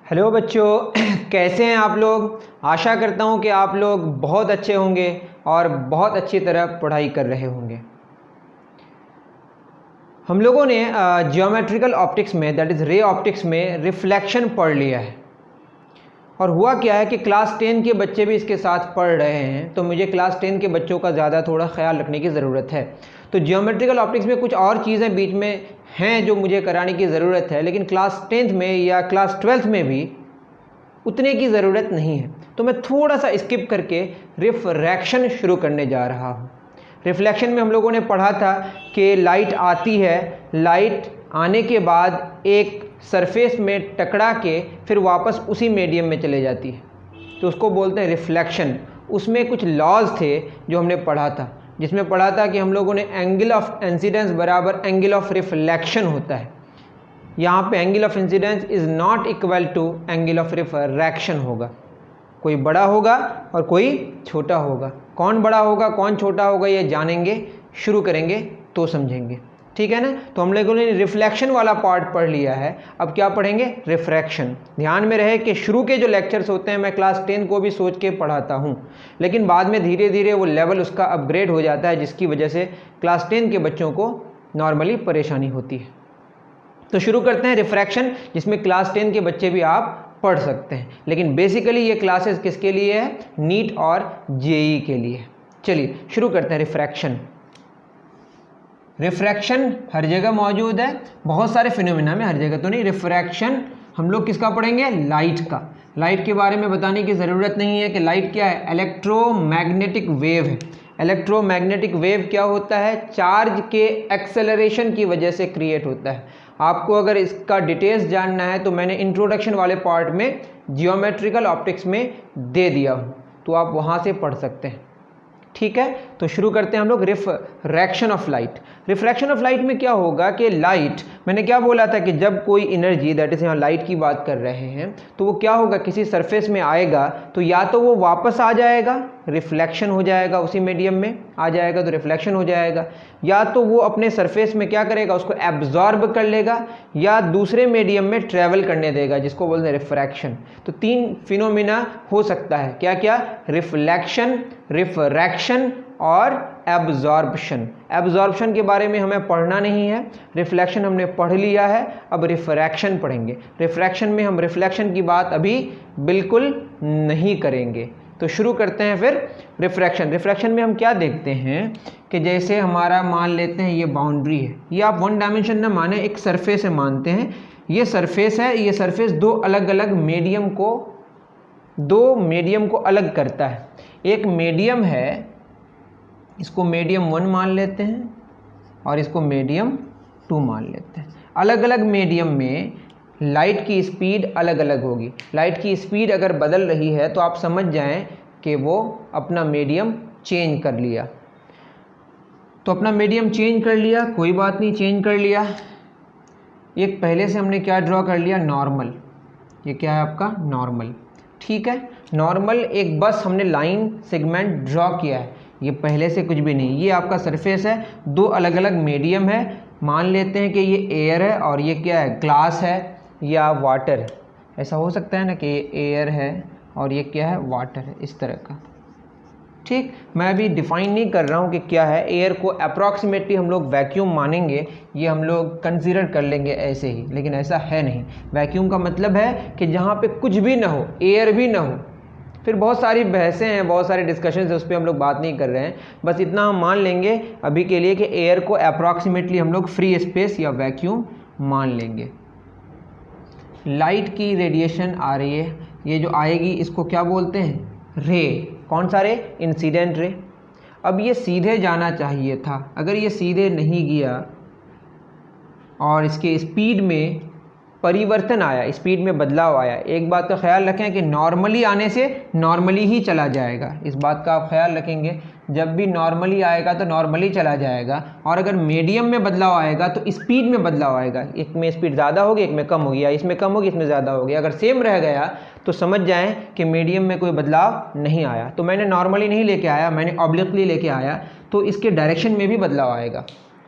Hello बच्चों, कैसे हैं आप लोग। आशा करता हूं कि आप लोग बहुत अच्छे होंगे और बहुत अच्छी तरह पढ़ाई कर रहे होंगे। हम लोगों ने जियोमेट्रिकल ऑप्टिक्स में, दैट इज़ रे ऑप्टिक्स में रिफ्लेक्शन पढ़ लिया है। और हुआ क्या है कि क्लास 10 के बच्चे भी इसके साथ पढ़ रहे हैं, तो मुझे क्लास 10 के बच्चों का ज़्यादा थोड़ा ख्याल रखने की ज़रूरत है। तो जियोमेट्रिकल ऑप्टिक्स में कुछ और चीज़ें बीच में हैं जो मुझे कराने की ज़रूरत है, लेकिन क्लास 10th में या क्लास 12th में भी उतने की ज़रूरत नहीं है। तो मैं थोड़ा सा स्किप करके रिफ्रैक्शन शुरू करने जा रहा हूँ। रिफ्लेक्शन में हम लोगों ने पढ़ा था कि लाइट आती है, लाइट आने के बाद एक सरफेस में टकरा के फिर वापस उसी मीडियम में चले जाती है, तो उसको बोलते हैं रिफ्लेक्शन। उसमें कुछ लॉज थे जो हमने पढ़ा था, जिसमें पढ़ा था कि हम लोगों ने एंगल ऑफ इंसिडेंस बराबर एंगल ऑफ रिफ्लेक्शन होता है। यहाँ पे angle of incidence is not equal to angle of refraction होगा। कोई बड़ा होगा और कोई छोटा होगा। कौन बड़ा होगा कौन छोटा होगा ये जानेंगे, शुरू करेंगे तो समझेंगे, ठीक है ना। तो हम लोगों ने रिफ्लेक्शन वाला पार्ट पढ़ लिया है, अब क्या पढ़ेंगे, रिफ्रैक्शन। ध्यान में रहे कि शुरू के जो लेक्चर्स होते हैं मैं क्लास 10 को भी सोच के पढ़ाता हूँ, लेकिन बाद में धीरे धीरे वो लेवल उसका अपग्रेड हो जाता है, जिसकी वजह से क्लास 10 के बच्चों को नॉर्मली परेशानी होती है। तो शुरू करते हैं रिफ्रैक्शन, जिसमें क्लास 10 के बच्चे भी आप पढ़ सकते हैं, लेकिन बेसिकली ये क्लासेस किसके लिए है, नीट और जेई के लिए। चलिए शुरू करते हैं रिफ्रैक्शन। रिफ्रैक्शन हर जगह मौजूद है, बहुत सारे फिनोमेना में, हर जगह तो नहीं। रिफ्रैक्शन हम लोग किसका पढ़ेंगे, लाइट का। लाइट के बारे में बताने की ज़रूरत नहीं है कि लाइट क्या है, इलेक्ट्रोमैग्नेटिक वेव है। इलेक्ट्रोमैग्नेटिक वेव क्या होता है, चार्ज के एक्सेलरेशन की वजह से क्रिएट होता है। आपको अगर इसका डिटेल्स जानना है तो मैंने इंट्रोडक्शन वाले पार्ट में जियोमेट्रिकल ऑप्टिक्स में दे दिया हूँ, तो आप वहाँ से पढ़ सकते हैं, ठीक है। तो शुरू करते हैं हम लोग refraction of light. Refraction of light में क्या होगा कि लाइट, मैंने क्या बोला था कि जब कोई एनर्जी, दैट इज़ यहाँ लाइट की बात कर रहे हैं, तो वो क्या होगा, किसी सरफेस में आएगा तो या तो वो वापस आ जाएगा, रिफ्लेक्शन हो जाएगा, उसी मीडियम में आ जाएगा तो रिफ्लेक्शन हो जाएगा, या तो वो अपने सरफेस में क्या करेगा, उसको एब्जॉर्ब कर लेगा, या दूसरे मीडियम में ट्रैवल करने देगा, जिसको बोलते हैं रिफ्रैक्शन। तो तीन फिनोमिना हो सकता है, क्या क्या, रिफ्लेक्शन, रिफ्रैक्शन और एब्जॉर्प्शन। एब्जॉर्प्शन के बारे में हमें पढ़ना नहीं है, रिफ्लेक्शन हमने पढ़ लिया है, अब रिफ्रैक्शन पढ़ेंगे। रिफ्रैक्शन में हम रिफ्लेक्शन की बात अभी बिल्कुल नहीं करेंगे। तो शुरू करते हैं फिर रिफ्रैक्शन। रिफ्रैक्शन में हम क्या देखते हैं कि जैसे हमारा मान लेते हैं ये बाउंड्री है, ये आप वन डायमेंशन ना माने, एक सरफेस है मानते हैं, ये सरफेस है, ये सरफेस दो अलग अलग मीडियम को अलग करता है। एक मीडियम है, इसको मीडियम 1 मान लेते हैं और इसको मीडियम 2 मान लेते हैं। अलग अलग मीडियम में लाइट की स्पीड अलग अलग होगी। लाइट की स्पीड अगर बदल रही है तो आप समझ जाएं कि वो अपना मीडियम चेंज कर लिया। तो अपना मीडियम चेंज कर लिया, कोई बात नहीं, चेंज कर लिया। एक पहले से हमने क्या ड्रॉ कर लिया, नॉर्मल। ये क्या है आपका, नॉर्मल, ठीक है। नॉर्मल एक बस हमने लाइन सेगमेंट ड्रॉ किया है, ये पहले से कुछ भी नहीं। ये आपका सरफेस है, दो अलग अलग मीडियम है, मान लेते हैं कि ये एयर है और ये क्या है, ग्लास है या वाटर है। ऐसा हो सकता है ना कि ये एयर है और ये क्या है, वाटर है, इस तरह का, ठीक। मैं अभी डिफाइन नहीं कर रहा हूँ कि क्या है। एयर को अप्रॉक्सीमेटली हम लोग वैक्यूम मानेंगे, ये हम लोग कंसीडर कर लेंगे ऐसे ही, लेकिन ऐसा है नहीं। वैक्यूम का मतलब है कि जहाँ पे कुछ भी ना हो, एयर भी ना हो। फिर बहुत सारी बहसें हैं, बहुत सारे डिस्कशंस है, उस पर हम लोग बात नहीं कर रहे हैं। बस इतना हम मान लेंगे अभी के लिए कि एयर को अप्रॉक्सीमेटली हम लोग फ्री स्पेस या वैक्यूम मान लेंगे। लाइट की रेडिएशन आ रही है, ये जो आएगी इसको क्या बोलते हैं, रे। कौन सा रे, इंसिडेंट रे। अब ये सीधे जाना चाहिए था, अगर ये सीधे नहीं गया और इसके स्पीड में परिवर्तन आया, स्पीड में बदलाव आया। एक बात का ख्याल रखें कि नॉर्मली आने से नॉर्मली ही चला जाएगा, इस बात का आप ख्याल रखेंगे। जब भी नॉर्मली आएगा तो नॉर्मली चला जाएगा, और अगर मीडियम में बदलाव आएगा तो स्पीड में बदलाव आएगा। एक में स्पीड ज़्यादा होगी, एक में कम होगी, या इसमें कम होगी, इसमें ज़्यादा होगी। अगर सेम रह गया तो समझ जाएं कि मीडियम में कोई बदलाव नहीं आया। तो मैंने नॉर्मली नहीं लेके आया, मैंने ऑब्लिकली लेके आया, तो इसके डायरेक्शन में भी बदलाव आएगा,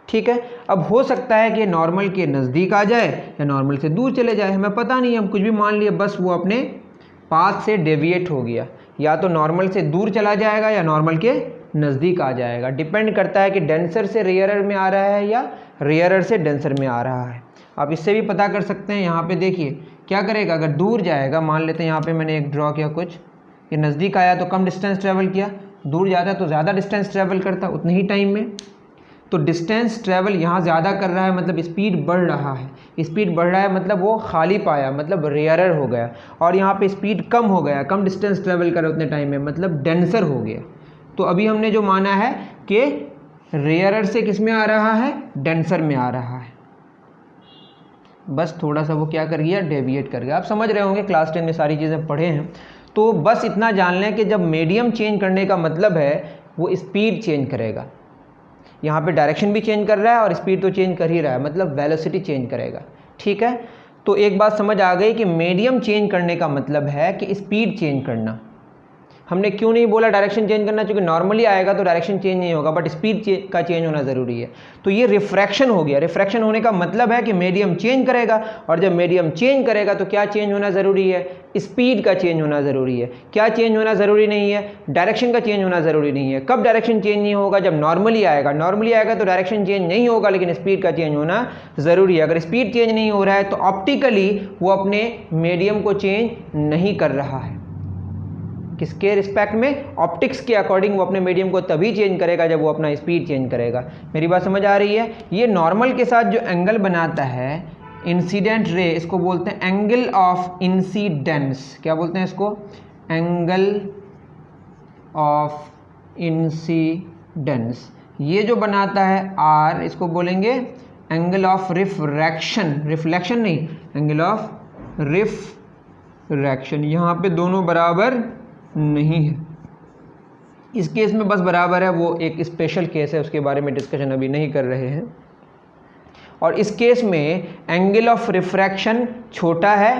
ठीक है। अब हो सकता है कि नॉर्मल के नज़दीक आ जाए या नॉर्मल से दूर चले जाए, हमें पता नहीं, हम कुछ भी मान लिए, बस वो अपने पाथ से डेविएट हो गया, या तो नॉर्मल से दूर चला जाएगा या नॉर्मल के नज़दीक आ जाएगा। डिपेंड करता है कि डेंसर से रेयरर में आ रहा है या रेयरर से डेंसर में आ रहा है। आप इससे भी पता कर सकते हैं। यहाँ पे देखिए क्या करेगा, अगर दूर जाएगा, मान लेते हैं यहाँ पे मैंने एक ड्रॉ किया कुछ, ये नज़दीक आया तो कम डिस्टेंस ट्रैवल किया, दूर जाता तो ज़्यादा डिस्टेंस ट्रैवल करता उतने ही टाइम में। तो डिस्टेंस ट्रैवल यहाँ ज़्यादा कर रहा है, मतलब स्पीड बढ़ रहा है, स्पीड बढ़ रहा है मतलब वो खाली पाया, मतलब रेयरर हो गया। और यहाँ पे स्पीड कम हो गया, कम डिस्टेंस ट्रैवल कर उतने टाइम में, मतलब डेंसर हो गया। तो अभी हमने जो माना है कि रेयरर से किस में आ रहा है, डेंसर में आ रहा है। बस थोड़ा सा वो क्या कर गया, डेविएट कर गया। आप समझ रहे होंगे, क्लास 10 में सारी चीज़ें पढ़े हैं। तो बस इतना जान लें कि जब मीडियम चेंज करने का मतलब है वो स्पीड चेंज करेगा। यहाँ पे डायरेक्शन भी चेंज कर रहा है और स्पीड तो चेंज कर ही रहा है, मतलब वेलोसिटी चेंज करेगा। ठीक है, तो एक बात समझ आ गई कि मीडियम चेंज करने का मतलब है कि स्पीड चेंज करना। हमने क्यों नहीं बोला डायरेक्शन चेंज करना, क्योंकि नॉर्मली आएगा तो डायरेक्शन चेंज नहीं होगा, बट स्पीड का चेंज होना ज़रूरी है। तो ये रिफ्रैक्शन हो गया। रिफ्रैक्शन होने का मतलब है कि मीडियम चेंज करेगा, और जब मीडियम चेंज करेगा तो क्या चेंज होना ज़रूरी है, स्पीड का चेंज होना ज़रूरी है। क्या चेंज होना ज़रूरी नहीं है, डायरेक्शन का चेंज होना ज़रूरी नहीं है। कब डायरेक्शन चेंज नहीं होगा, जब नॉर्मली आएगा। नॉर्मली आएगा तो डायरेक्शन चेंज नहीं होगा, लेकिन स्पीड का चेंज होना ज़रूरी है। अगर स्पीड चेंज नहीं हो रहा है तो ऑप्टिकली वो अपने मीडियम को चेंज नहीं कर रहा है। किसके रिस्पेक्ट में, ऑप्टिक्स के अकॉर्डिंग वो अपने मीडियम को तभी चेंज करेगा जब वो अपना स्पीड चेंज करेगा। मेरी बात समझ आ रही है। ये नॉर्मल के साथ जो एंगल बनाता है इंसिडेंट रे, इसको बोलते हैं एंगल ऑफ इंसिडेंस। क्या बोलते हैं इसको, एंगल ऑफ इंसिडेंस। ये जो बनाता है आर, इसको बोलेंगे एंगल ऑफ रिफ्रैक्शन। रिफ्लेक्शन नहीं, एंगल ऑफ रिफ्रैक्शन। यहाँ पे दोनों बराबर नहीं है। इस केस में बस बराबर है, वो एक स्पेशल केस है, उसके बारे में डिस्कशन अभी नहीं कर रहे हैं। और इस केस में एंगल ऑफ रिफ्रैक्शन छोटा है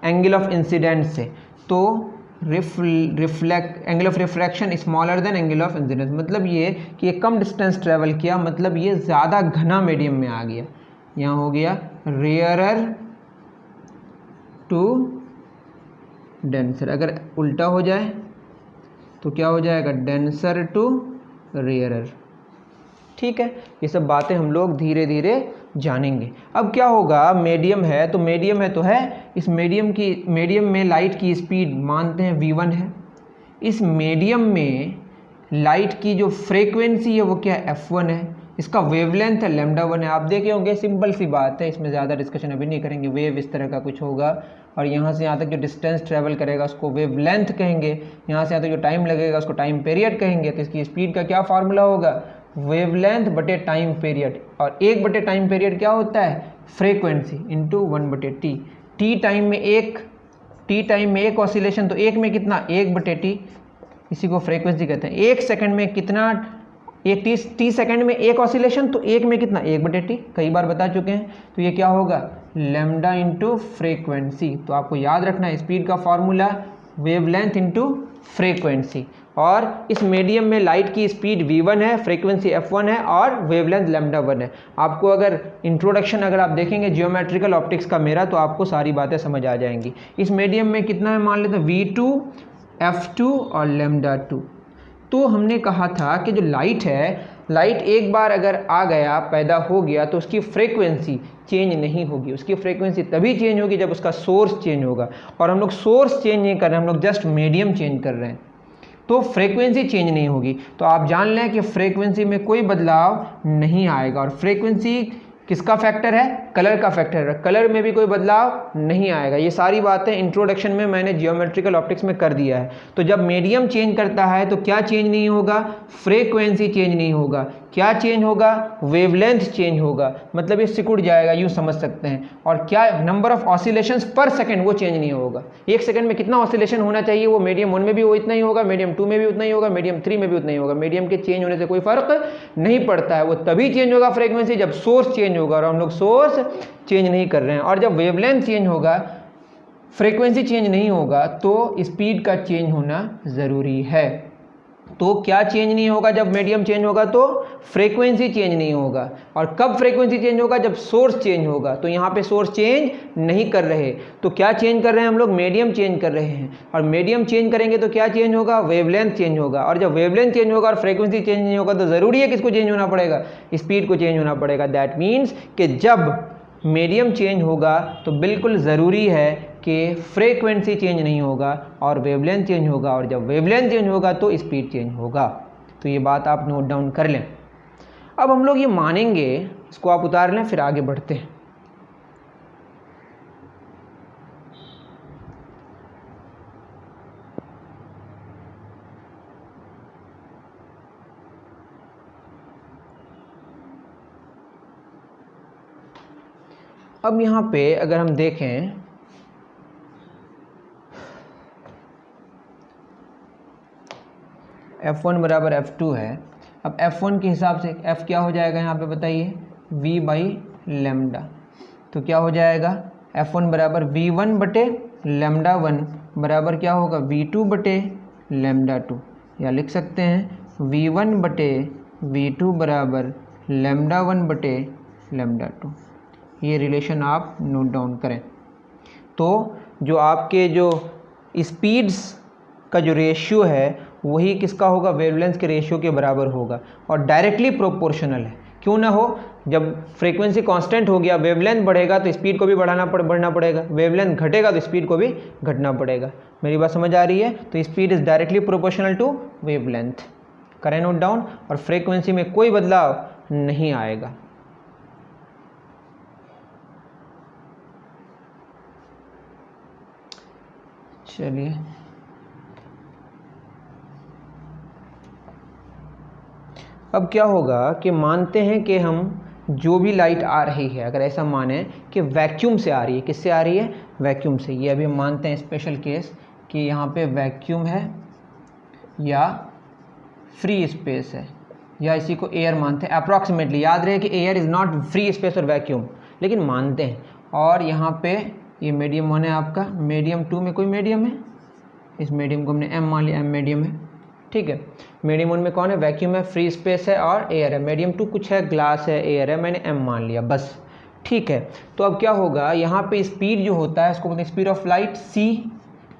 एंगल ऑफ इंसिडेंस से, तो angle of refraction smaller than angle of incidence. मतलब ये कि ये कम डिस्टेंस ट्रेवल किया, मतलब ये ज़्यादा घना मीडियम में आ गया। यहाँ हो गया रेयरर टू डेंसर। अगर उल्टा हो जाए तो क्या हो जाएगा, डेंसर टू रेयरर। ठीक है, ये सब बातें हम लोग धीरे धीरे जानेंगे। अब क्या होगा, मीडियम है तो मीडियम है तो है, इस मीडियम में लाइट की स्पीड मानते हैं v1 है। इस मीडियम में लाइट की जो फ्रीक्वेंसी है वो क्या है, f1 है। इसका वेवलेंथ है λ1 है। आप देखे होंगे, सिंपल सी बात है, इसमें ज़्यादा डिस्कशन अभी नहीं करेंगे। वेव इस तरह का कुछ होगा और यहाँ से यहाँ तक जो डिस्टेंस ट्रैवल करेगा उसको वेवलेंथ कहेंगे, यहाँ से यहाँ तक जो टाइम लगेगा उसको टाइम पीरियड कहेंगे। तो इसकी स्पीड का क्या फार्मूला होगा, वेवलेंथ बटे टाइम पीरियड, और 1 बटे टाइम पीरियड क्या होता है, फ्रीक्वेंसी इंटू 1 बटे टी। टी टाइम में एक ऑसिलेशन, तो 1 में कितना, 1 बटे टी, इसी को फ्रीक्वेंसी कहते हैं। 1 सेकंड में कितना, एक टी सेकंड में एक ऑसिलेशन, तो 1 में कितना, 1 बटे टी, कई बार बता चुके हैं। तो ये क्या होगा, लैम्डा इंटू फ्रीक्वेंसी। तो आपको याद रखना है स्पीड का फॉर्मूला वेवलेंथ इंटू फ्रीक्वेंसी। और इस मीडियम में लाइट की स्पीड v1 है, फ्रीक्वेंसी f1 है और वेवलेंथ λ1 है। आपको अगर इंट्रोडक्शन अगर आप देखेंगे जियोमेट्रिकल ऑप्टिक्स का मेरा, तो आपको सारी बातें समझ आ जाएंगी। इस मीडियम में कितना है, मान लेते हैं v2, f2 और λ2। तो हमने कहा था कि जो लाइट है, लाइट एक बार अगर आ गया, पैदा हो गया, तो उसकी फ्रीक्वेंसी चेंज नहीं होगी। उसकी फ्रीक्वेंसी तभी चेंज होगी जब उसका सोर्स चेंज होगा, और हम लोग सोर्स चेंज नहीं कर रहे हैं, हम लोग जस्ट मीडियम चेंज कर रहे हैं, तो फ्रीक्वेंसी चेंज नहीं होगी। तो आप जान लें कि फ्रीक्वेंसी में कोई बदलाव नहीं आएगा। और फ्रीक्वेंसी किसका फैक्टर है, कलर का फैक्टर है, कलर में भी कोई बदलाव नहीं आएगा। ये सारी बातें इंट्रोडक्शन में मैंने जियोमेट्रिकल ऑप्टिक्स में कर दिया है। तो जब मीडियम चेंज करता है तो क्या चेंज नहीं होगा, फ्रीक्वेंसी चेंज नहीं होगा। क्या चेंज होगा, वेवलेंथ चेंज होगा, मतलब ये सिकुड़ जाएगा, यूँ समझ सकते हैं। और क्या, नंबर ऑफ ऑसिलेशंस पर सेकंड, वो चेंज नहीं होगा। 1 सेकंड में कितना ऑसिलेशन होना चाहिए, वो मीडियम 1 में भी वो इतना ही होगा, मीडियम 2 में भी उतना ही होगा, मीडियम 3 में भी उतना ही होगा। मीडियम के चेंज होने से कोई फर्क नहीं पड़ता है, वो तभी चेंज होगा फ्रीक्वेंसी जब सोर्स चेंज होगा, और हम लोग सोर्स चेंज नहीं कर रहे हैं। और जब वेवलेंथ चेंज होगा, फ्रीक्वेंसी चेंज नहीं होगा, तो स्पीड का चेंज होना ज़रूरी है। तो क्या चेंज नहीं होगा जब मीडियम चेंज होगा? तो फ्रीक्वेंसी चेंज नहीं होगा। और कब फ्रीक्वेंसी चेंज होगा? जब सोर्स चेंज होगा। तो यहाँ पे सोर्स चेंज नहीं कर रहे, तो क्या चेंज कर रहे हैं हम लोग? मीडियम चेंज कर रहे हैं। और मीडियम चेंज करेंगे तो क्या चेंज होगा? वेवलेंथ चेंज होगा। और जब वेवलेंथ चेंज होगा और फ्रीक्वेंसी चेंज नहीं होगा तो ज़रूरी है किसको चेंज होना पड़ेगा? स्पीड को चेंज होना पड़ेगा। दैट मीन्स कि जब मीडियम चेंज होगा तो बिल्कुल ज़रूरी है कि फ्रीक्वेंसी चेंज नहीं होगा और वेवलेंथ चेंज होगा। और जब वेवलेंथ चेंज होगा तो स्पीड चेंज होगा। तो ये बात आप नोट डाउन कर लें। अब हम लोग ये मानेंगे, इसको आप उतार लें, फिर आगे बढ़ते हैं। अब यहाँ पे अगर हम देखें, F1 बराबर F2 है। अब F1 के हिसाब से F क्या हो जाएगा यहाँ पे बताइए? V by lambda. तो क्या हो जाएगा? F1 बराबर V1 बटे लेमडा 1 बराबर क्या होगा? V2 बटे लेमडा 2। या लिख सकते हैं V1 बटे V2 बराबर लेमडा 1 बटे लेमडा 2। ये रिलेशन आप नोट डाउन करें। तो जो आपके जो स्पीड्स का जो रेशियो है वही किसका होगा? वेवलेंथ के रेशियो के बराबर होगा और डायरेक्टली प्रोपोर्शनल है। क्यों ना हो? जब फ्रीक्वेंसी कांस्टेंट हो गया, वेवलेंथ बढ़ेगा तो स्पीड को भी बढ़ना पड़ेगा, वेवलेंथ घटेगा तो स्पीड को भी घटना पड़ेगा। मेरी बात समझ आ रही है? तो speed is directly proportional to wavelength. करें नोट डाउन। और फ्रीक्वेंसी में कोई बदलाव नहीं आएगा। चलिए, अब क्या होगा कि मानते हैं कि हम जो भी लाइट आ रही है, अगर ऐसा माने कि वैक्यूम से आ रही है। किससे आ रही है? वैक्यूम से। ये अभी हम मानते हैं स्पेशल केस कि यहाँ पे वैक्यूम है या फ्री स्पेस है, या इसी को एयर मानते हैं अप्रॉक्सीमेटली। याद रहे कि air is not free space और वैक्यूम, लेकिन मानते हैं। और यहाँ पे ये मीडियम 1 है आपका, मीडियम 2 में कोई मीडियम है, इस मीडियम को हमने M मान लिया, M मीडियम है, ठीक है। मीडियम 1 में कौन है? वैक्यूम है, फ्री स्पेस है और एयर है। मीडियम 2 कुछ है, ग्लास है, एयर है, मैंने M मान लिया, बस, ठीक है। तो अब क्या होगा? यहाँ पे स्पीड जो होता है इसको बोलते हैं speed of light c,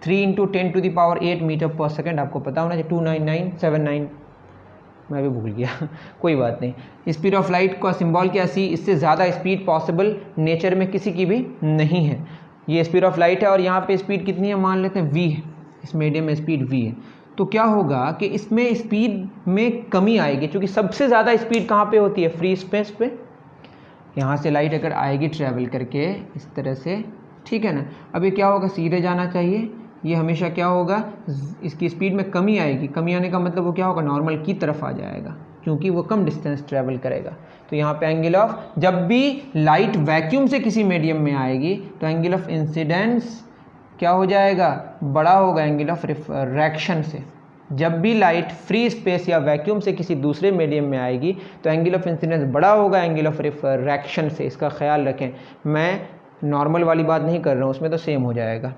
3 × 10⁸ metre पर सेकेंड। आपको पता होना चाहिए 29979, मैं भी भूल गया कोई बात नहीं। स्पीड ऑफ लाइट का सिंबल क्या? c। इससे ज़्यादा स्पीड पॉसिबल नेचर में किसी की भी नहीं है। ये स्पीड ऑफ लाइट है और यहाँ पे स्पीड कितनी है? मान लेते हैं v है, इस मीडियम में स्पीड v है। तो क्या होगा कि इसमें स्पीड में कमी आएगी, क्योंकि सबसे ज़्यादा स्पीड कहाँ पे होती है? फ्री स्पेस पे। यहाँ से लाइट अगर आएगी ट्रैवल करके इस तरह से, ठीक है ना। अब ये क्या होगा? सीधे जाना चाहिए। ये हमेशा क्या होगा? इसकी स्पीड में कमी आएगी। कमी आने का मतलब वो क्या होगा? नॉर्मल की तरफ आ जाएगा, क्योंकि वो कम डिस्टेंस ट्रैवल करेगा। तो यहाँ पे एंगल ऑफ, जब भी लाइट वैक्यूम से किसी मीडियम में आएगी तो एंगल ऑफ इंसिडेंस क्या हो जाएगा? बड़ा होगा एंगल ऑफ रिफ्रैक्शन से। जब भी लाइट फ्री स्पेस या वैक्यूम से किसी दूसरे मीडियम में आएगी तो एंगल ऑफ इंसिडेंस बड़ा होगा एंगल ऑफ रिफ्रैक्शन से। इसका ख्याल रखें, मैं नॉर्मल वाली बात नहीं कर रहा हूँ, उसमें तो सेम हो जाएगा,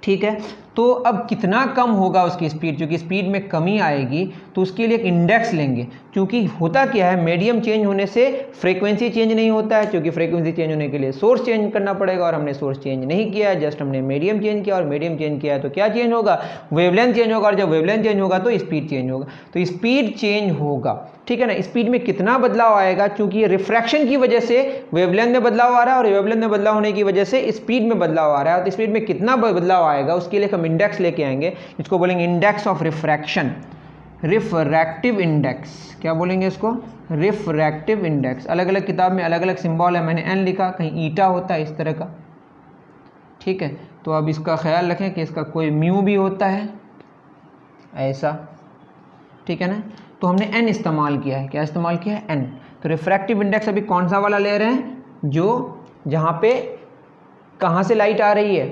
ठीक है। तो अब कितना कम होगा उसकी स्पीड? क्योंकि स्पीड में कमी आएगी तो उसके लिए एक इंडेक्स लेंगे। क्योंकि होता क्या है, मीडियम चेंज होने से फ्रीक्वेंसी चेंज नहीं होता है, क्योंकि फ्रीक्वेंसी चेंज होने के लिए सोर्स चेंज करना पड़ेगा, और हमने सोर्स चेंज नहीं किया है, जस्ट हमने मीडियम चेंज किया। और मीडियम चेंज किया है तो क्या चेंज होगा? वेवलेंथ चेंज होगा, और जब वेवलेंथ चेंज होगा तो स्पीड चेंज होगा। तो स्पीड चेंज होगा, ठीक है ना। स्पीड में कितना बदलाव आएगा? क्योंकि ये रिफ्रैक्शन की वजह से वेवलेंथ में बदलाव आ रहा है, और वेवलेंथ में बदलाव होने की वजह से स्पीड में बदलाव आ रहा है। तो स्पीड में कितना बदलाव आएगा उसके लिए हम इंडेक्स लेके आएंगे, इसको बोलेंगे index of refraction, refractive index. क्या बोलेंगे इसको? Refractive index. अलग अलग किताब में अलग अलग सिंबल है, मैंने एन लिखा, कहीं ईटा होता है इस तरह का, ठीक है। तो अब इसका ख्याल रखें कि इसका कोई म्यू भी होता है ऐसा, ठीक है ना। तो हमने एन इस्तेमाल किया है। क्या इस्तेमाल किया है? एन। तो रिफ्रैक्टिव इंडेक्स अभी कौन सा वाला ले रहे हैं? जो जहाँ पे कहाँ से लाइट आ रही है?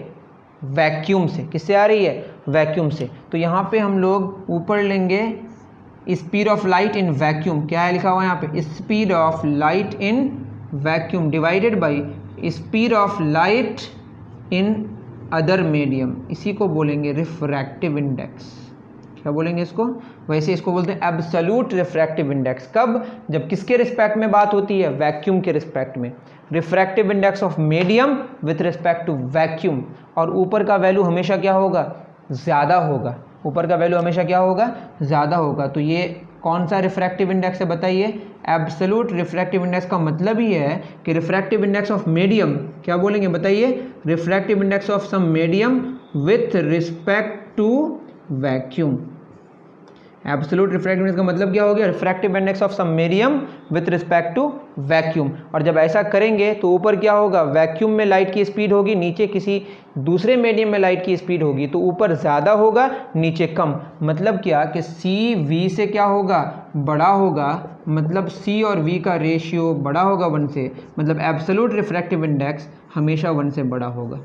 वैक्यूम से। किससे आ रही है? वैक्यूम से। तो यहाँ पे हम लोग ऊपर लेंगे speed of light in vacuum. क्या है लिखा हुआ है यहाँ पे? Speed of light in vacuum divided by speed of light in other medium. इसी को बोलेंगे रिफ्रैक्टिव इंडेक्स। क्या बोलेंगे इसको? वैसे इसको बोलते हैं एब्सोल्यूट रिफ्रैक्टिव इंडेक्स। कब? जब किसके रिस्पेक्ट में बात होती है? वैक्यूम के रिस्पेक्ट में। Refractive index of medium with respect to vacuum, और ऊपर का वैल्यू हमेशा क्या होगा? ज़्यादा होगा। ऊपर का वैल्यू हमेशा क्या होगा? ज़्यादा होगा। तो ये कौन सा रिफ्रैक्टिव इंडेक्स है बताइए? एब्सोल्यूट रिफ्रैक्टिव इंडेक्स का मतलब ही है कि रिफ्रैक्टिव इंडेक्स ऑफ मीडियम, क्या बोलेंगे बताइए? Refractive index of some medium with respect to vacuum. Absolute refractive index का मतलब क्या हो गया? Refractive index of some medium with respect to vacuum. और जब ऐसा करेंगे तो ऊपर क्या होगा? वैक्यूम में लाइट की स्पीड होगी, नीचे किसी दूसरे मीडियम में लाइट की स्पीड होगी, तो ऊपर ज़्यादा होगा, नीचे कम। मतलब क्या कि सी वी से क्या होगा? बड़ा होगा। मतलब सी और वी का रेशियो बड़ा होगा 1 से, मतलब एब्सोल्यूट रिफ्रैक्टिव इंडेक्स हमेशा 1 से बड़ा होगा।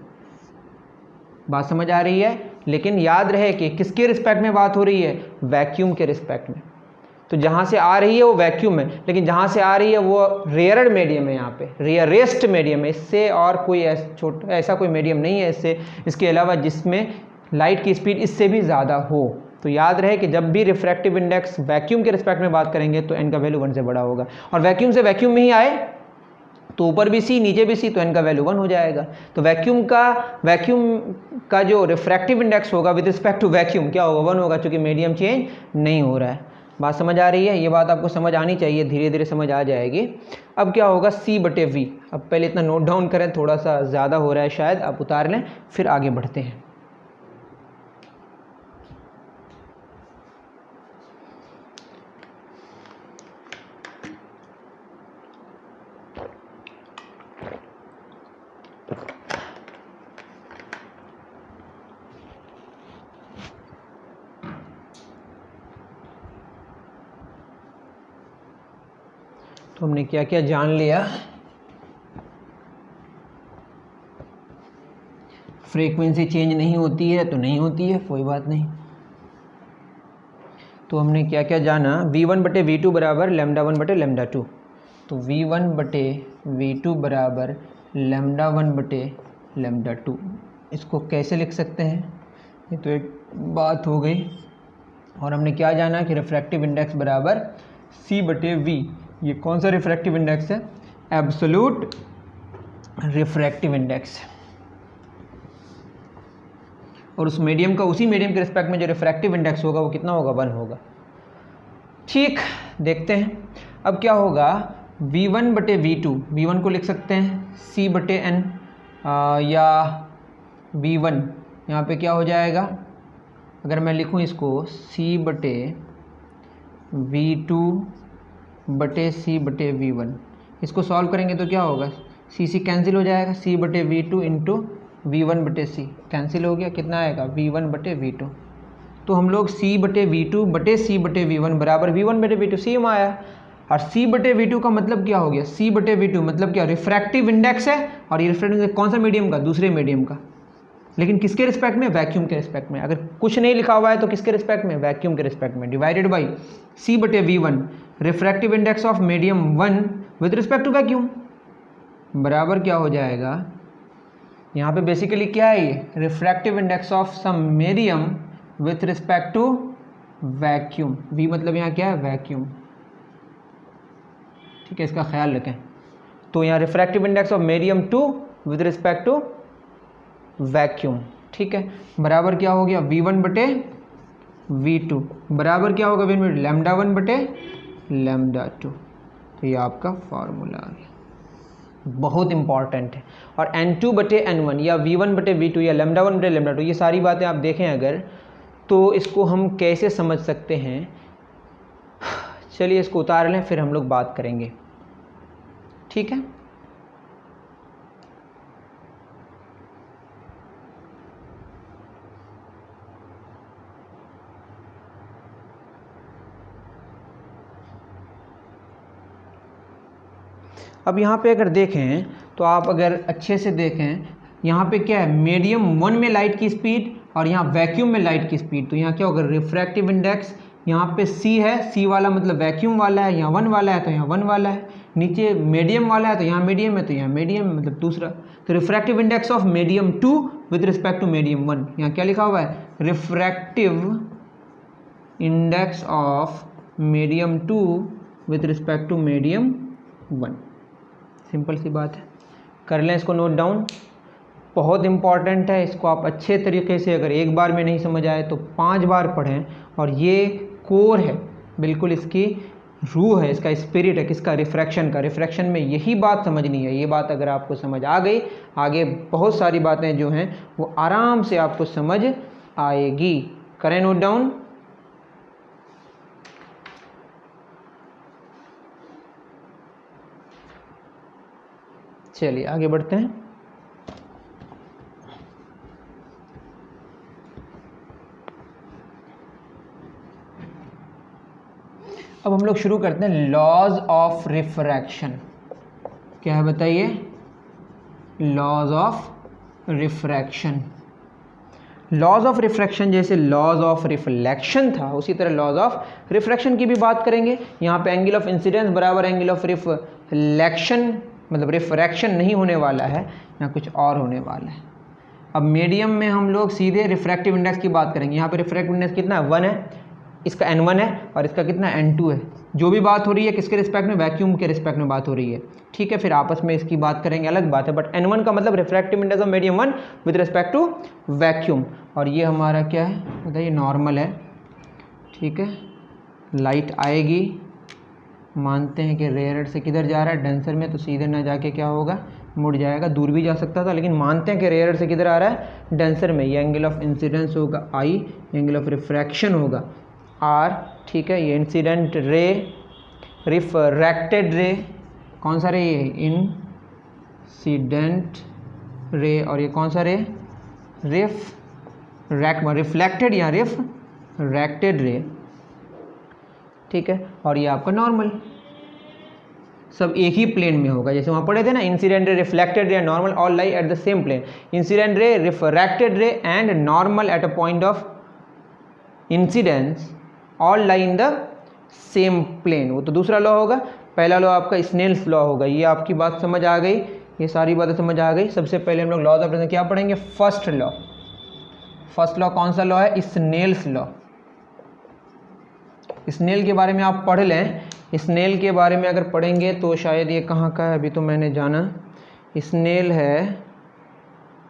बात समझ आ रही है? लेकिन याद रहे कि किसके रिस्पेक्ट में बात हो रही है? वैक्यूम के रिस्पेक्ट में। तो जहाँ से आ रही है वो वैक्यूम है, लेकिन जहाँ से आ रही है वो रेयर मीडियम है, यहाँ पे रेयरेस्ट मीडियम है। इससे और कोई ऐसा कोई मीडियम नहीं है इससे, इसके अलावा जिसमें लाइट की स्पीड इससे भी ज़्यादा हो। तो याद रहे कि जब भी रिफ्रैक्टिव इंडेक्स वैक्यूम के रिस्पेक्ट में बात करेंगे तो एन का वैल्यू 1 से बड़ा होगा। और वैक्यूम से वैक्यूम में ही आए तो ऊपर भी सी नीचे भी सी, तो एन का वैल्यू 1 हो जाएगा। तो वैक्यूम का जो रिफ्रैक्टिव इंडेक्स होगा विद रिस्पेक्ट टू वैक्यूम क्या होगा? 1 होगा, क्योंकि मीडियम चेंज नहीं हो रहा है। बात समझ आ रही है? ये बात आपको समझ आनी चाहिए, धीरे धीरे समझ आ जाएगी। अब क्या होगा? C/V। अब पहले इतना नोट डाउन करें, थोड़ा सा ज़्यादा हो रहा है शायद, आप उतार लें, फिर आगे बढ़ते हैं। तो हमने क्या क्या जान लिया? फ्रीक्वेंसी चेंज नहीं होती है तो नहीं होती है, कोई बात नहीं। तो हमने क्या क्या जाना? V1/V2 बराबर λ1/λ2। तो V1/V2 बराबर λ1/λ2। इसको कैसे लिख सकते हैं? ये तो एक बात हो गई। और हमने क्या जाना कि रिफ्रैक्टिव इंडेक्स बराबर C/V। ये कौन सा रिफ्रैक्टिव इंडेक्स है? Absolute refractive index. और उस मीडियम का, उसी मीडियम के रिस्पेक्ट में जो रिफ्रैक्टिव इंडेक्स होगा वो कितना होगा? 1 होगा। ठीक, देखते हैं अब क्या होगा। V1/V2, V1 को लिख सकते हैं C/N, या V1 यहाँ पे क्या हो जाएगा? अगर मैं लिखूँ इसको C/V2/C/V1, इसको सॉल्व करेंगे तो क्या होगा? C कैंसिल हो जाएगा, C/V2 इंटू V1/C कैंसिल हो गया, कितना आएगा? V1/V2। तो हम लोग C/V2/C/V1 बराबर V1/V2 सेम आया। और C/V2 का मतलब क्या हो गया? C/V2 मतलब क्या? रिफ्रैक्टिव इंडेक्स है, और ये रिफ्रैक्टिव इंडेक्स कौन सा मीडियम का? दूसरे मीडियम का। लेकिन किसके रिस्पेक्ट में? वैक्यूम के रिस्पेक्ट में। अगर कुछ नहीं लिखा हुआ है तो किसके रिस्पेक्ट में? वैक्यूम के रिस्पेक्ट में। Divided by C/V1 refractive index of medium 1 with respect to vacuum बराबर क्या हो जाएगा? यहाँ पे बेसिकली क्या है ये? Refractive index of some medium with respect to vacuum. V मतलब यहाँ क्या है? वैक्यूम। ठीक है, इसका ख्याल रखें। तो यहाँ refractive index of medium 2 with respect to vacuum. ठीक है, बराबर क्या हो गया? V1/V2 बराबर क्या होगा? λ1/λ2। तो ये आपका फॉर्मूला आ गया, बहुत इंपॉर्टेंट है। और N2/N1 या V1/V2 या λ1/λ2, ये सारी बातें आप देखें अगर, तो इसको हम कैसे समझ सकते हैं? चलिए इसको उतार लें, फिर हम लोग बात करेंगे। ठीक है, अब यहाँ पे अगर देखें तो आप अगर अच्छे से देखें, यहाँ पे क्या है? मीडियम 1 में लाइट की स्पीड और यहाँ वैक्यूम में लाइट की स्पीड। तो यहाँ क्या होगा? रिफ्रैक्टिव इंडेक्स यहाँ पे C है, C वाला मतलब वैक्यूम वाला है, यहाँ 1 वाला है तो यहाँ 1 वाला है, नीचे मीडियम वाला है तो यहाँ मीडियम है तो यहाँ मीडियम मतलब दूसरा। तो refractive index of medium 2 with respect to medium 1, यहाँ क्या लिखा हुआ है? Refractive index of medium 2 with respect to medium 1। Simple सी बात है, कर लें इसको नोट डाउन। बहुत इंपॉर्टेंट है, इसको आप अच्छे तरीके से अगर एक बार में नहीं समझ आए तो 5 बार पढ़ें। और ये कोर है, बिल्कुल इसकी रूह है, इसका स्पिरिट है, किसका? रिफ्रैक्शन का। रिफ्रैक्शन में यही बात समझनी है। ये बात अगर आपको समझ आ गई, आगे बहुत सारी बातें जो हैं वो आराम से आपको समझ आएगी। करें नोट डाउन। चलिए आगे बढ़ते हैं। अब हम लोग शुरू करते हैं लॉज ऑफ रिफ्रैक्शन। क्या है बताइए? Laws of refraction. Laws of refraction जैसे लॉज ऑफ रिफ्लेक्शन था, उसी तरह लॉज ऑफ रिफ्रैक्शन की भी बात करेंगे। यहाँ पे एंगल ऑफ इंसिडेंस बराबर एंगल ऑफ रिफ्लेक्शन, मतलब रिफ्रैक्शन नहीं होने वाला है, यहाँ कुछ और होने वाला है। अब मीडियम में हम लोग सीधे रिफ्रैक्टिव इंडेक्स की बात करेंगे। यहाँ पे रिफ्रैक्टिव इंडेक्स कितना है? 1 है, इसका n1 है और इसका कितना n2 है। जो भी बात हो रही है किसके रिस्पेक्ट में? वैक्यूम के रिस्पेक्ट में बात हो रही है, ठीक है। फिर आपस में इसकी बात करेंगे, अलग बात है, बट n1 का मतलब refractive index of medium 1 with respect to vacuum. और ये हमारा क्या है बताइए? नॉर्मल है, ठीक है। लाइट आएगी, मानते हैं कि रेयर से किधर जा रहा है? डेंसर में, तो सीधे ना जाके क्या होगा? मुड़ जाएगा। दूर भी जा सकता था, लेकिन मानते हैं कि रेयर से किधर आ रहा है? डेंसर में। ये एंगल ऑफ इंसिडेंस होगा I, एंगल ऑफ रिफ्रैक्शन होगा R, ठीक है। ये इंसिडेंट रे, रिफ्रैक्टेड रे, कौन सा रे? ये इंसिडेंट रे। और ये कौन सा रे? रिफ्लेक्टेड या रिफ्रैक्टेड रे, ठीक है। और ये आपका नॉर्मल, सब एक ही प्लेन में होगा। जैसे वहाँ पढ़े थे ना, incident ray, reflected ray, normal all lie at the same plane. Incident ray, refracted ray and normal at a point of incidence all lie in the same plane. वो तो दूसरा लॉ होगा। पहला लॉ आपका स्नेल्स लॉ होगा। ये आपकी बात समझ आ गई, ये सारी बातें समझ आ गई। सबसे पहले हम लोग लॉज ऑफ क्या पढ़ेंगे? First law. फर्स्ट लॉ कौन सा लॉ है? Snell's law. स्नेल के बारे में आप पढ़ लें। स्नेल के बारे में अगर पढ़ेंगे तो शायद ये कहाँ का है, अभी तो मैंने जाना। स्नेल है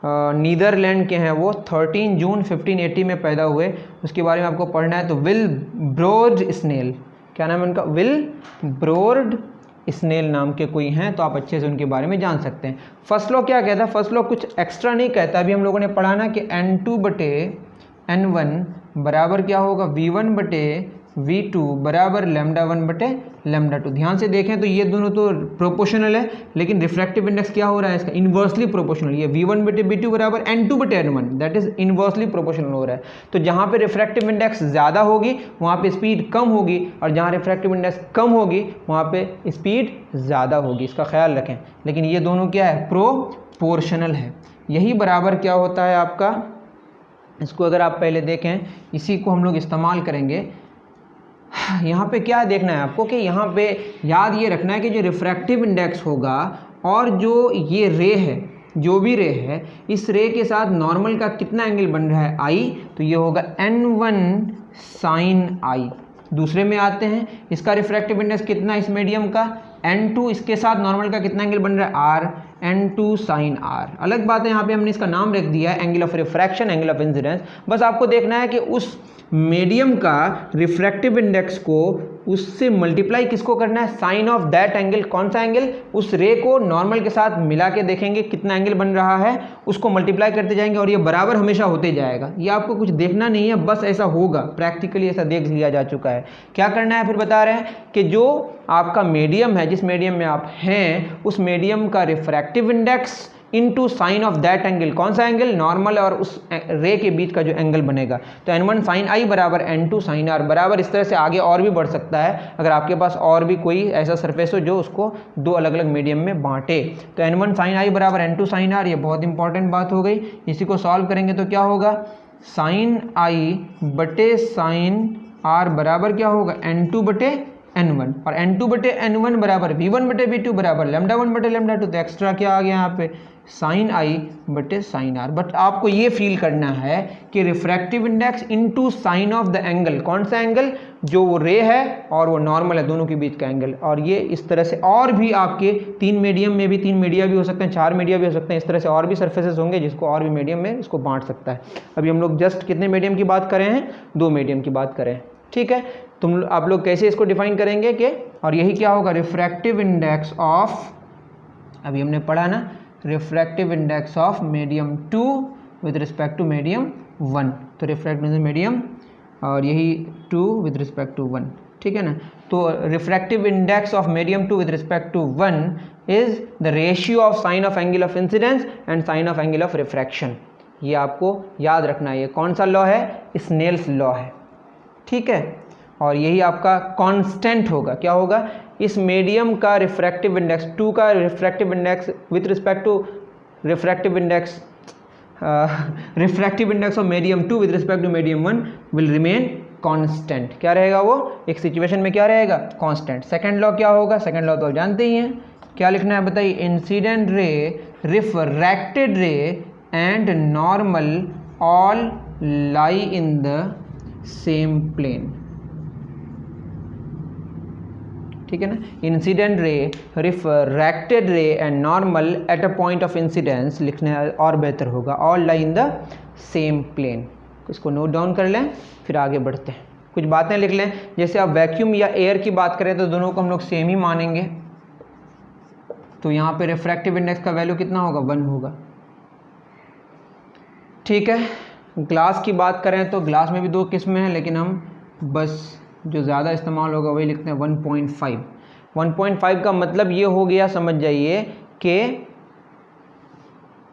नीदरलैंड के हैं वो, 13 जून 1580 में पैदा हुए। उसके बारे में आपको पढ़ना है। तो विल्ब्रोड स्नेल, क्या नाम है उनका? विल्ब्रोड स्नेल नाम के कोई हैं, तो आप अच्छे से उनके बारे में जान सकते हैं। फर्स्ट लॉ क्या कहता है? फर्स्ट लॉ कुछ एक्स्ट्रा नहीं कहता। अभी हम लोगों ने पढ़ा ना कि n2/n1 बराबर क्या होगा? v1/v2 बराबर λ1/λ2। ध्यान से देखें तो ये दोनों तो प्रोपोर्शनल है, लेकिन रिफ्रैक्टिव इंडेक्स क्या हो रहा है इसका? Inversely proportional. ये v1/v2 बराबर n2/n1, that is inversely proportional हो रहा है। तो जहाँ पे रिफ्रैक्टिव इंडेक्स ज़्यादा होगी वहाँ पे स्पीड कम होगी, और जहाँ रिफ्रैक्टिव इंडेक्स कम होगी वहाँ पे स्पीड ज़्यादा होगी। इसका ख्याल रखें। लेकिन ये दोनों क्या है? प्रोपोर्शनल है। यही बराबर क्या होता है आपका? इसको अगर आप पहले देखें, इसी को हम लोग इस्तेमाल करेंगे। यहाँ पे क्या देखना है आपको कि यहाँ पे याद ये रखना है कि जो रिफ्रैक्टिव इंडेक्स होगा और जो ये रे है, जो भी रे है, इस रे के साथ नॉर्मल का कितना एंगल बन रहा है? I, तो ये होगा n1 sin I। दूसरे में आते हैं, इसका रिफ्रैक्टिव इंडेक्स कितना इस मीडियम का? n2, इसके साथ नॉर्मल का कितना एंगल बन रहा है? R, n2 sin R। अलग बात है, यहाँ पे हमने इसका नाम रख दिया है angle of refraction, angle of incidence. बस आपको देखना है कि उस मीडियम का रिफ्रैक्टिव इंडेक्स को उससे मल्टीप्लाई किसको करना है? Sine of that angle. कौन सा एंगल? उस रे को नॉर्मल के साथ मिला के देखेंगे कितना एंगल बन रहा है, उसको मल्टीप्लाई करते जाएंगे और ये बराबर हमेशा होते जाएगा। ये आपको कुछ देखना नहीं है, बस ऐसा होगा। प्रैक्टिकली ऐसा देख लिया जा चुका है। क्या करना है फिर बता रहे हैं कि जो आपका मीडियम है, जिस मीडियम में आप हैं, उस मीडियम का refractive index into sine of that angle. कौन सा एंगल? नॉर्मल और उस रे के बीच का जो एंगल बनेगा। तो n1 sin I बराबर n2 sin R बराबर। इस तरह से आगे और भी बढ़ सकता है अगर आपके पास और भी कोई ऐसा सरफेस हो जो उसको दो अलग अलग मीडियम में बांटे। तो n1 sin I बराबर n2 sin R, ये बहुत इंपॉर्टेंट बात हो गई। इसी को सॉल्व करेंगे तो क्या होगा? sin I बटे sin R बराबर क्या होगा? n2/n1, और n2/n1 बराबर v1/v2 बराबर λ1/λ2। तो एक्स्ट्रा क्या आ गया यहाँ पे? साइन आई बटे साइन आर। बट आपको ये फील करना है कि refractive index into sine of the angle, कौन सा एंगल, जो वो रे है और वो नॉर्मल है, दोनों के बीच का एंगल। और ये इस तरह से और भी आपके 3 मीडियम में भी 3 मीडिया भी हो सकते हैं, 4 मीडिया भी हो सकते हैं, इस तरह से और भी सरफेसेस होंगे जिसको और भी मीडियम में इसको बांट सकता है। अभी हम लोग जस्ट कितने मीडियम की बात करें हैं, 2 मीडियम की बात करें, ठीक है। आप लोग कैसे इसको डिफाइन करेंगे कि, और यही क्या होगा, रिफ्रैक्टिव इंडेक्स ऑफ, अभी हमने पढ़ा ना, refractive index of medium 2 with respect to medium 1, तो रिफ्रैक्टिव मीडियम और यही 2 विद रिस्पेक्ट टू 1, ठीक है ना। तो refractive index of medium 2 with respect to 1 is the ratio of sine of angle of incidence and sine of angle of refraction. ये आपको याद रखना है, ये कौन सा लॉ है, स्नेल्स लॉ है, ठीक है। और यही आपका कांस्टेंट होगा, क्या होगा, इस मीडियम का रिफ्रैक्टिव इंडेक्स 2 का refractive index with respect to refractive index of medium 2 with respect to medium 1 will remain constant. क्या रहेगा वो, एक सिचुएशन में क्या रहेगा, कांस्टेंट। सेकंड लॉ क्या होगा, सेकंड लॉ तो आप जानते ही हैं, क्या लिखना है बताइए, incident ray, refracted ray and normal all lie in the same plane, ठीक है ना। Incident ray, refracted ray and normal at a point of incidence लिखने और बेहतर होगा, all lie in the same plane. इसको नोट डाउन कर लें, फिर आगे बढ़ते हैं। कुछ बातें लिख लें, जैसे आप वैक्यूम या एयर की बात करें तो दोनों को हम लोग सेम ही मानेंगे, तो यहाँ पे रिफ्रैक्टिव इंडेक्स का वैल्यू कितना होगा, 1 होगा, ठीक है। ग्लास की बात करें तो ग्लास में भी 2 किस्में हैं, लेकिन हम बस जो ज़्यादा इस्तेमाल होगा वही लिखते हैं 1.5। 1.5 का मतलब ये हो गया, समझ जाइए कि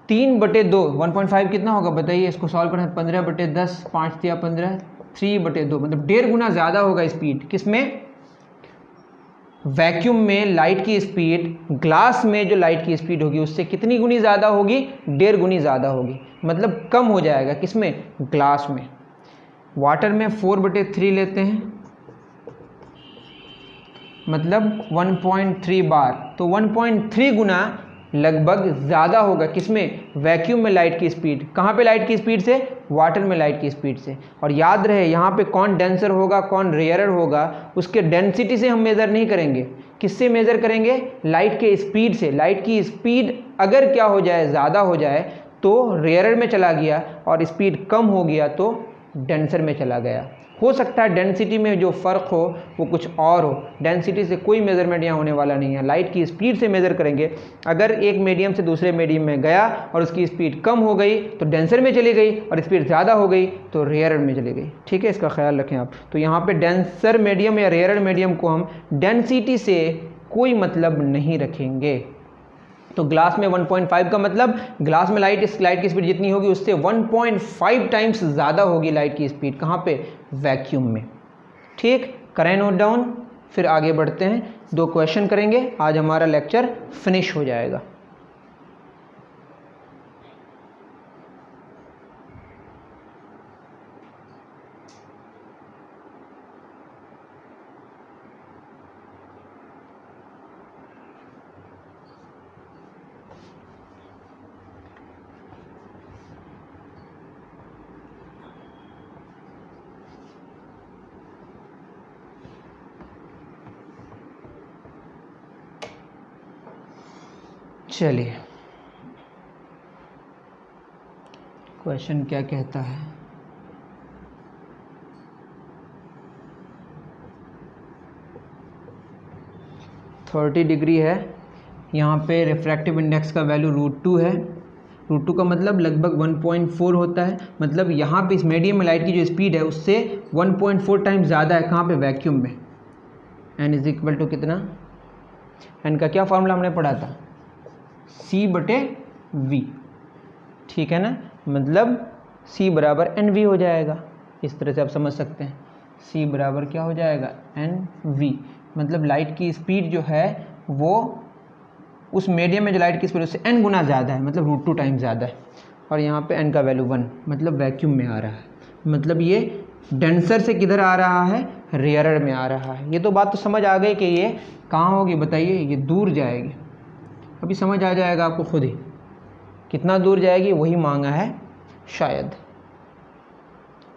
3/2, 1.5 कितना होगा बताइए, इसको सॉल्व करना है, 15/10, 5 दिया 15, 3/2, मतलब 1.5 गुना ज़्यादा होगा स्पीड, किसमें, वैक्यूम में लाइट की स्पीड, ग्लास में जो लाइट की स्पीड होगी उससे कितनी गुनी ज़्यादा होगी, 1.5 गुनी ज़्यादा होगी, मतलब कम हो जाएगा, किसमें, ग्लास में। वाटर में 4/3 लेते हैं, मतलब 1.3 बार, तो 1.3 गुना लगभग ज़्यादा होगा, किसमें, वैक्यूम में लाइट की स्पीड। कहाँ पे लाइट की स्पीड से, वाटर में लाइट की स्पीड से। और याद रहे यहाँ पे कौन डेंसर होगा कौन रेयरर होगा, उसके डेंसिटी से हम मेज़र नहीं करेंगे, किससे मेज़र करेंगे, लाइट के स्पीड से। लाइट की स्पीड अगर क्या हो जाए, ज़्यादा हो जाए तो रेयरर में चला गया, और स्पीड कम हो गया तो डेंसर में चला गया। हो सकता है डेंसिटी में जो फ़र्क हो वो कुछ और हो, डेंसिटी से कोई मेज़रमेंट यहाँ होने वाला नहीं है, लाइट की स्पीड से मेज़र करेंगे। अगर एक मीडियम से दूसरे मीडियम में गया और उसकी स्पीड कम हो गई तो डेंसर में चली गई, और स्पीड ज़्यादा हो गई तो रेयरर में चली गई, ठीक है, इसका ख्याल रखें आप। तो यहाँ पे डेंसर मीडियम या रेयरर मीडियम को हम डेंसिटी से कोई मतलब नहीं रखेंगे। तो ग्लास में 1.5 का मतलब ग्लास में लाइट की स्पीड जितनी होगी उससे 1.5 टाइम्स ज़्यादा होगी लाइट की स्पीड, कहाँ पे, वैक्यूम में, ठीक। करें नोट डाउन, फिर आगे बढ़ते हैं, 2 क्वेश्चन करेंगे, आज हमारा लेक्चर फिनिश हो जाएगा। चलिए, क्वेश्चन क्या कहता है, थर्टी डिग्री है, यहाँ पे रिफ्रैक्टिव इंडेक्स का वैल्यू √2 है। √2 का मतलब लगभग 1.4 होता है, मतलब यहाँ पे इस मीडियम में लाइट की जो स्पीड है उससे 1.4 टाइम्स ज़्यादा है, कहाँ पे, वैक्यूम में। n इज इक्वल टू कितना, n का क्या फॉर्मूला हमने पढ़ा था, C/V, ठीक है ना, मतलब C बराबर NV हो जाएगा, इस तरह से आप समझ सकते हैं। C बराबर क्या हो जाएगा, NV, मतलब लाइट की स्पीड जो है वो उस मीडियम में जो लाइट की स्पीड उससे n गुना ज़्यादा है, मतलब √2 टाइम्स ज़्यादा है। और यहाँ पे n का वैल्यू 1, मतलब वैक्यूम में आ रहा है, मतलब ये डेंसर से किधर आ रहा है, रेयरर में आ रहा है। ये तो बात तो समझ आ गई कि ये कहाँ होगी बताइए, ये दूर जाएगी, अभी समझ आ जाएगा आपको खुद ही। कितना दूर जाएगी वही मांगा है शायद।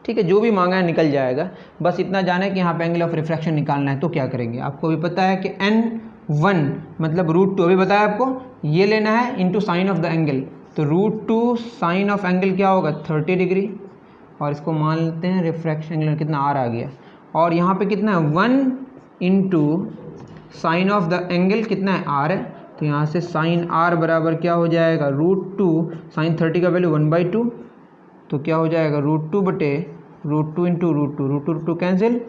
ठीक है, जो भी मांगा है निकल जाएगा, बस इतना जाना है कि यहाँ पे एंगल ऑफ रिफ्रैक्शन निकालना है। तो क्या करेंगे, आपको भी पता है कि n1 मतलब √2 अभी बताया आपको, ये लेना है into sine of the angle. तो √2 साइन ऑफ एंगल क्या होगा 30 डिग्री, और इसको मान लेते हैं रिफ्रैक्शन एंगल कितना r आ गया, और यहाँ पे कितना है 1 into sine of the angle कितना है r है, तो यहाँ से साइन r बराबर क्या हो जाएगा √2 साइन 30 का वैल्यू 1/2, तो क्या हो जाएगा √2 बटे √2 इंटू √2 कैंसिल,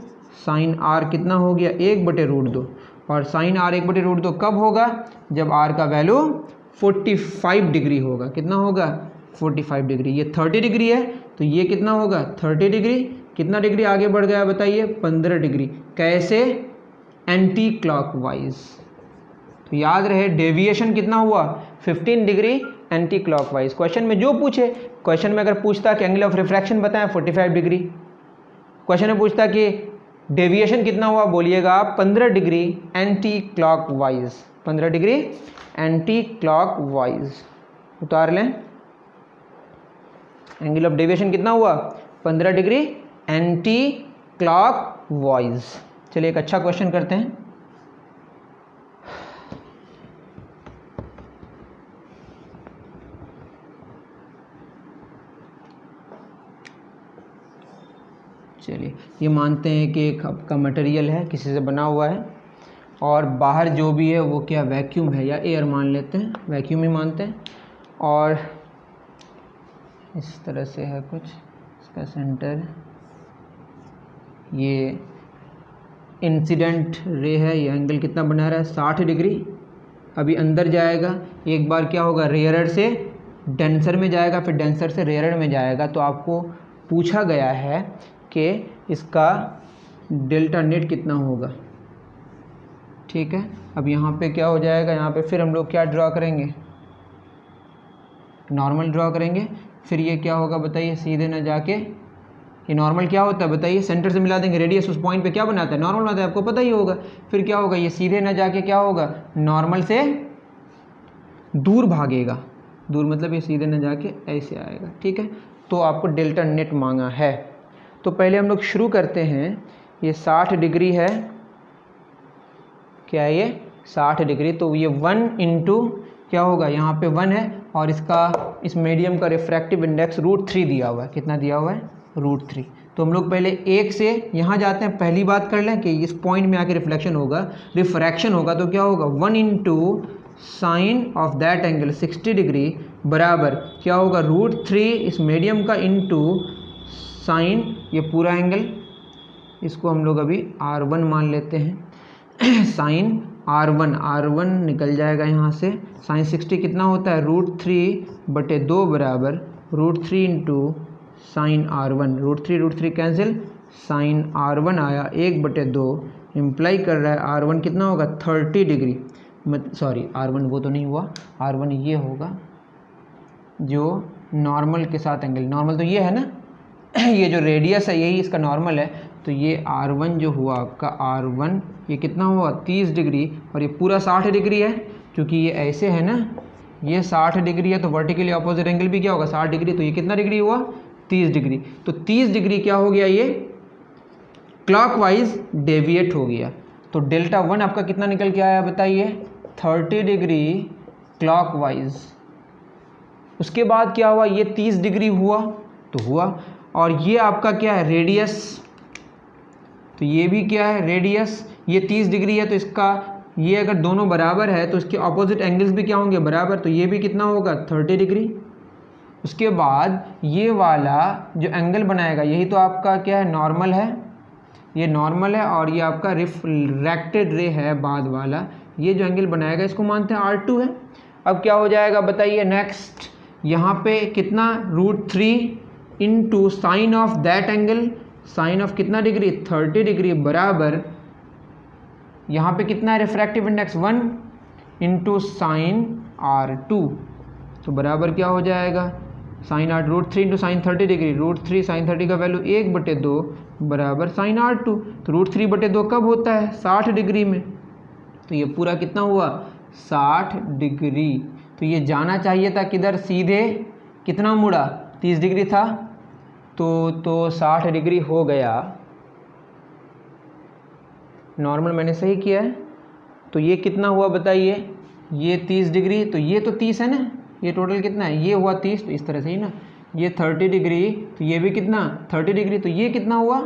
साइन r कितना हो गया 1/√2, और साइन r 1/√2 कब होगा, जब r का वैल्यू 45 डिग्री होगा। कितना होगा 45 डिग्री, ये 30 डिग्री है तो ये कितना होगा 30 डिग्री, कितना डिग्री आगे बढ़ गया बताइए 15 डिग्री। कैसे, एंटी क्लॉकवाइज। तो याद रहे डेविएशन कितना हुआ 15 डिग्री एंटी क्लॉकवाइज। क्वेश्चन में जो पूछे, क्वेश्चन में अगर पूछता कि एंगल ऑफ रिफ्रैक्शन बताएं 45 डिग्री, क्वेश्चन में पूछता कि डेविएशन कितना हुआ, बोलिएगा आप 15 degree anti clockwise, 15 degree anti clockwise. उतार लें, एंगल ऑफ डेविएशन कितना हुआ 15 डिग्री एंटी क्लॉकवाइज। चलिए एक अच्छा क्वेश्चन करते हैं। चलिए ये मानते हैं कि एक आपका मटेरियल है, किसी से बना हुआ है, और बाहर जो भी है वो क्या वैक्यूम है या एयर मान लेते हैं, वैक्यूम ही मानते हैं, और इस तरह से है कुछ, इसका सेंटर, ये इंसिडेंट रे है, ये एंगल कितना बना रहा है 60 डिग्री। अभी अंदर जाएगा, एक बार क्या होगा रेयरर से डेंसर में जाएगा, फिर डेंसर से रेयरर में जाएगा। तो आपको पूछा गया है कि इसका डेल्टा नेट कितना होगा। ठीक है, अब यहाँ पे क्या हो जाएगा, यहाँ पे फिर हम लोग क्या ड्रॉ करेंगे, नॉर्मल ड्रॉ करेंगे। फिर ये क्या होगा बताइए, सीधे ना जाके, ये नॉर्मल क्या होता है बताइए, सेंटर से मिला देंगे, रेडियस उस पॉइंट पे क्या बनाता है नॉर्मल बनाता है, आपको पता ही होगा। फिर क्या होगा, ये सीधे ना जाके क्या होगा नॉर्मल से दूर भागेगा, दूर मतलब ये सीधे ना जाके ऐसे आएगा। ठीक है, तो आपको डेल्टा नेट मांगा है। तो पहले हम लोग शुरू करते हैं, ये 60 डिग्री है, क्या है ये 60 डिग्री, तो ये 1 इंटू क्या होगा, यहाँ पे 1 है, और इसका इस मीडियम का रिफ्रैक्टिव इंडेक्स √3 दिया हुआ है। कितना दिया हुआ है √3। तो हम लोग पहले 1 से यहाँ जाते हैं, पहली बात कर लें कि इस पॉइंट में आके रिफ्रैक्शन होगा, तो क्या होगा 1 into sine of that angle 60 degree बराबर क्या होगा √3 इस मीडियम का इंटू साइन ये पूरा एंगल, इसको हम लोग अभी R1 मान लेते हैं साइन R1 निकल जाएगा यहाँ से, साइन 60 कितना होता है √3/2 बराबर √3 into sign R1, √3 cancel, sign R1 आया 1/2, इम्प्लाई कर रहा है R1 कितना होगा 30 डिग्री, सॉरी R1 वो तो नहीं हुआ, R1 ये होगा जो नॉर्मल के साथ एंगल, नॉर्मल तो ये है ना ये जो रेडियस है यही इसका नॉर्मल है, तो ये R1 जो हुआ आपका R1 ये कितना हुआ 30 डिग्री, और ये पूरा 60 डिग्री है, क्योंकि ये ऐसे है ना, ये 60 डिग्री है, तो वर्टिकली अपोजिट एंगल भी क्या होगा 60 डिग्री, तो ये कितना डिग्री हुआ 30 डिग्री। तो 30 डिग्री क्या हो गया, ये क्लॉकवाइज डेविएट हो गया। तो डेल्टा 1 आपका कितना निकल के आया बताइए 30 डिग्री क्लॉकवाइज। उसके बाद क्या हुआ, ये 30 डिग्री हुआ तो हुआ, और ये आपका क्या है रेडियस, तो ये भी क्या है रेडियस, ये 30 डिग्री है, तो इसका ये अगर दोनों बराबर है तो इसके ऑपोजिट एंगल्स भी क्या होंगे बराबर, तो ये भी कितना होगा 30 डिग्री। उसके बाद ये वाला जो एंगल बनाएगा यही तो आपका क्या है नॉर्मल है, ये नॉर्मल है, और ये आपका रिफ्रैक्टेड रे है बाद वाला, ये जो एंगल बनाएगा इसको मानते हैं R2 है। अब क्या हो जाएगा बताइए नेक्स्ट, यहाँ पे कितना √3 into sine of that angle, sine of कितना डिग्री 30 डिग्री बराबर यहाँ पे कितना है refractive index 1 into sine R2, तो बराबर क्या हो जाएगा sine R √3 into sine 30 degree, √3 sine 30 का वैल्यू 1/2 बराबर साइन R2, तो √3/2 कब होता है 60 डिग्री में, तो ये पूरा कितना हुआ 60 डिग्री। तो ये जाना चाहिए था किधर, सीधे कितना मुड़ा, 30 डिग्री था तो 60 डिग्री हो गया। नॉर्मल मैंने सही किया है। तो ये कितना हुआ बताइए, ये 30 डिग्री, तो ये तो 30 है ना, ये टोटल कितना है, ये हुआ 30, तो इस तरह से ही ना, ये 30 डिग्री, तो ये भी कितना 30 डिग्री, तो ये कितना हुआ,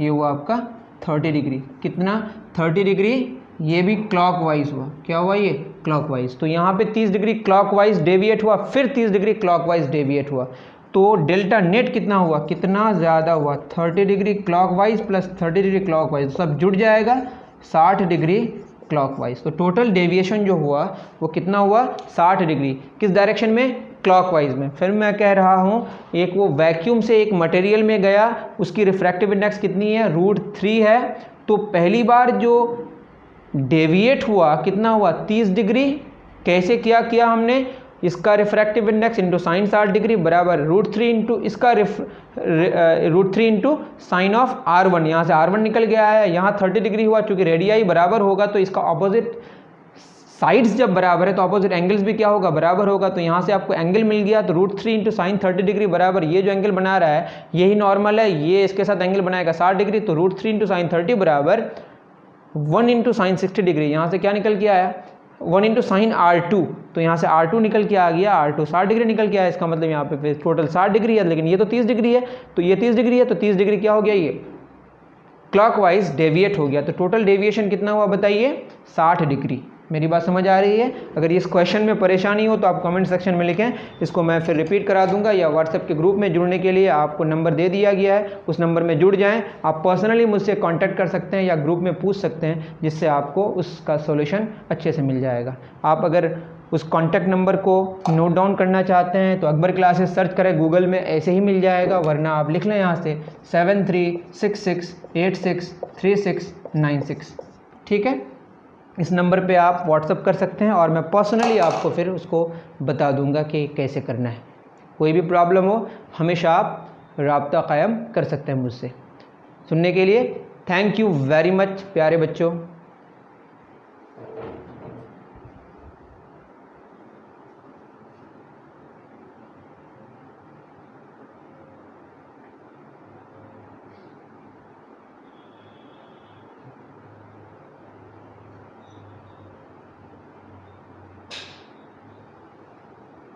ये हुआ आपका 30 डिग्री, कितना 30 डिग्री, ये भी क्लॉकवाइज हुआ, क्या हुआ ये क्लॉकवाइज। तो यहाँ पे 30 डिग्री क्लॉकवाइज डेविएट हुआ, फिर 30 डिग्री क्लॉकवाइज डेविएट हुआ, तो डेल्टा नेट कितना हुआ, कितना ज़्यादा हुआ, 30 degree clockwise plus 30 degree clockwise, सब जुड़ जाएगा 60 डिग्री क्लॉकवाइज। तो टोटल डेविएशन जो हुआ वो कितना हुआ, 60 डिग्री, किस डायरेक्शन में, क्लॉकवाइज में। फिर मैं कह रहा हूँ, एक वो वैक्यूम से एक मटेरियल में गया, उसकी रिफ्रैक्टिव इंडेक्स कितनी है, √3 है, तो पहली बार जो डेविएट हुआ कितना हुआ, 30 डिग्री। कैसे किया हमने, इसका refractive index into sine 60 degree बराबर √3 इंटू इसका √3 इंटू साइन ऑफ R1, यहाँ से R1 निकल गया है, यहाँ 30 डिग्री हुआ, चूँकि रेडियाई बराबर होगा तो इसका ऑपोजिट साइड्स जब बराबर है तो ऑपोजिट एंगल्स भी क्या होगा, बराबर होगा। तो यहाँ से आपको एंगल मिल गया, तो √3 इंटू साइन 30 डिग्री बराबर ये जो एंगल बना रहा है यही नॉर्मल है, ये इसके साथ एंगल बनाएगा 60 डिग्री, तो √3 इंटू साइन 30 बराबर 1 इंटू साइन 60 डिग्री, यहाँ से क्या निकल के आया, 1 इंटू साइन R2, तो यहाँ से R2 निकल के आ गया, R2 60 डिग्री निकल के आया, इसका मतलब यहाँ पे टोटल 60 डिग्री है, लेकिन ये तो 30 डिग्री है, तो ये 30 डिग्री है, तो 30 डिग्री क्या हो गया, ये क्लॉकवाइज डेविएट हो गया। तो टोटल डेविएशन कितना हुआ बताइए, 60 डिग्री। मेरी बात समझ आ रही है? अगर इस क्वेश्चन में परेशानी हो तो आप कमेंट सेक्शन में लिखें, इसको मैं फिर रिपीट करा दूंगा, या व्हाट्सएप के ग्रुप में जुड़ने के लिए आपको नंबर दे दिया गया है, उस नंबर में जुड़ जाएं। आप पर्सनली मुझसे कांटेक्ट कर सकते हैं या ग्रुप में पूछ सकते हैं, जिससे आपको उसका सॉल्यूशन अच्छे से मिल जाएगा। आप अगर उस कॉन्टैक्ट नंबर को नोट डाउन करना चाहते हैं तो अकबर क्लासेस सर्च करें गूगल में, ऐसे ही मिल जाएगा, वरना आप लिख लें यहाँ से 7366863696। ठीक है, इस नंबर पे आप व्हाट्सअप कर सकते हैं और मैं पर्सनली आपको फिर उसको बता दूंगा कि कैसे करना है। कोई भी प्रॉब्लम हो हमेशा आप राब्ता कायम कर सकते हैं मुझसे। सुनने के लिए थैंक यू वेरी मच प्यारे बच्चों।